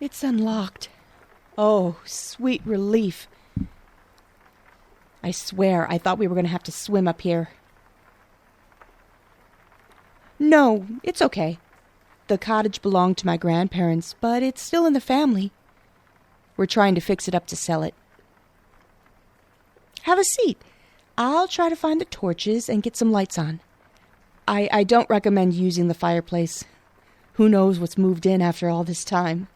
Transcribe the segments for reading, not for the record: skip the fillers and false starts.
It's unlocked. Oh, sweet relief. I swear, I thought we were going to have to swim up here. No, it's okay. The cottage belonged to my grandparents, but it's still in the family. We're trying to fix it up to sell it. Have a seat. I'll try to find the torches and get some lights on. I don't recommend using the fireplace. Who knows what's moved in after all this time?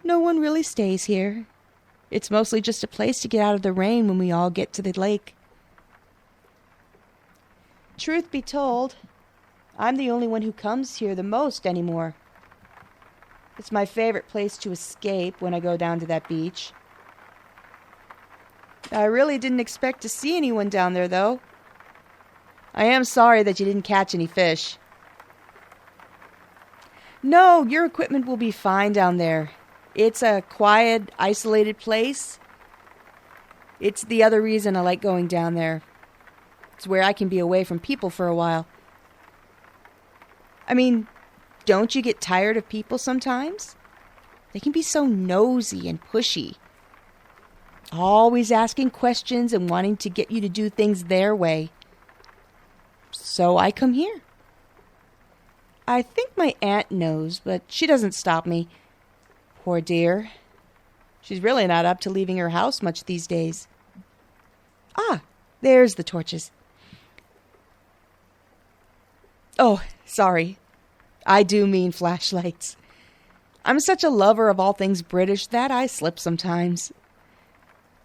No one really stays here. It's mostly just a place to get out of the rain when we all get to the lake. Truth be told, I'm the only one who comes here the most anymore. It's my favorite place to escape when I go down to that beach. I really didn't expect to see anyone down there, though. I am sorry that you didn't catch any fish. No, your equipment will be fine down there. It's a quiet, isolated place. It's the other reason I like going down there. It's where I can be away from people for a while. I mean, don't you get tired of people sometimes? They can be so nosy and pushy. Always asking questions and wanting to get you to do things their way. So I come here. I think my aunt knows, but she doesn't stop me. Poor dear. She's really not up to leaving her house much these days. Ah, there's the torches. Oh, sorry. I do mean flashlights. I'm such a lover of all things British that I slip sometimes.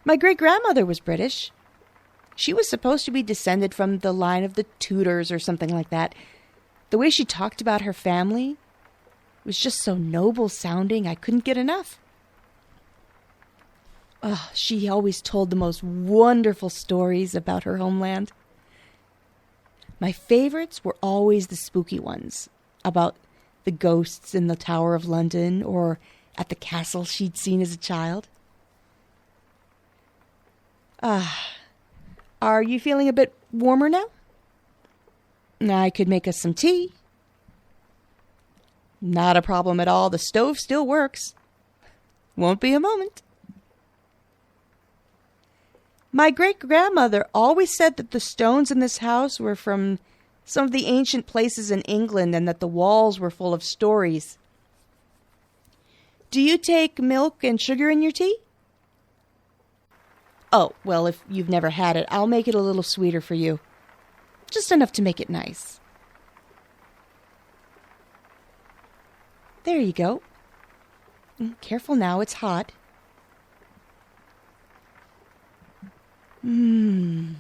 My great-grandmother was British. She was supposed to be descended from the line of the Tudors or something like that. The way she talked about her family was just so noble-sounding, I couldn't get enough. Oh, she always told the most wonderful stories about her homeland. My favorites were always the spooky ones, about the ghosts in the Tower of London or at the castle she'd seen as a child. Are you feeling a bit warmer now? I could make us some tea. Not a problem at all. The stove still works. Won't be a moment. My great-grandmother always said that the stones in this house were from some of the ancient places in England and that the walls were full of stories. Do you take milk and sugar in your tea? Oh, well, if you've never had it, I'll make it a little sweeter for you. Just enough to make it nice. There you go. Careful now, it's hot. My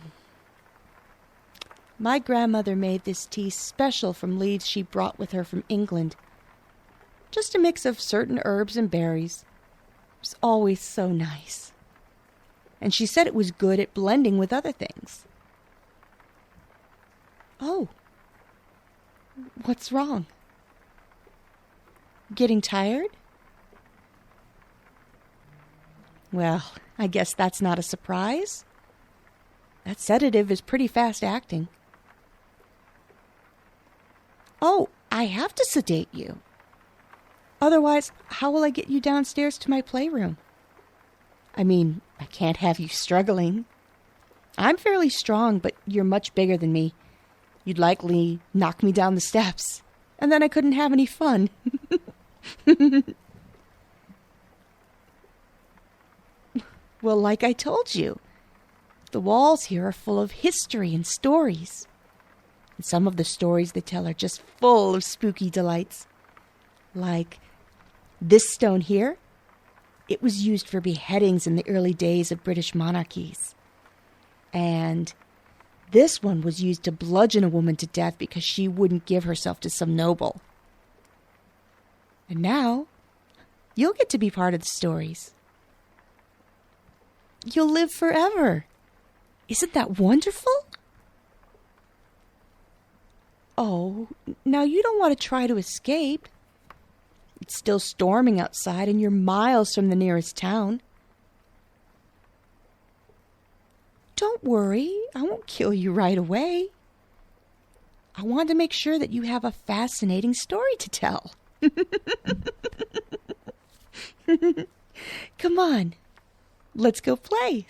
grandmother made this tea special from leaves she brought with her from England. Just a mix of certain herbs and berries. It was always so nice. And she said it was good at blending with other things. Oh. What's wrong? Getting tired? Well, I guess that's not a surprise. That sedative is pretty fast acting. Oh, I have to sedate you. Otherwise, how will I get you downstairs to my playroom? I mean, I can't have you struggling. I'm fairly strong, but you're much bigger than me. You'd likely knock me down the steps, and then I couldn't have any fun. Well, like I told you, the walls here are full of history and stories. And some of the stories they tell are just full of spooky delights. Like this stone here. It was used for beheadings in the early days of British monarchies. And this one was used to bludgeon a woman to death because she wouldn't give herself to some noble. And now, you'll get to be part of the stories. You'll live forever. Isn't that wonderful? Oh, now you don't want to try to escape. It's still storming outside and you're miles from the nearest town. Don't worry, I won't kill you right away. I want to make sure that you have a fascinating story to tell. Come on, let's go play.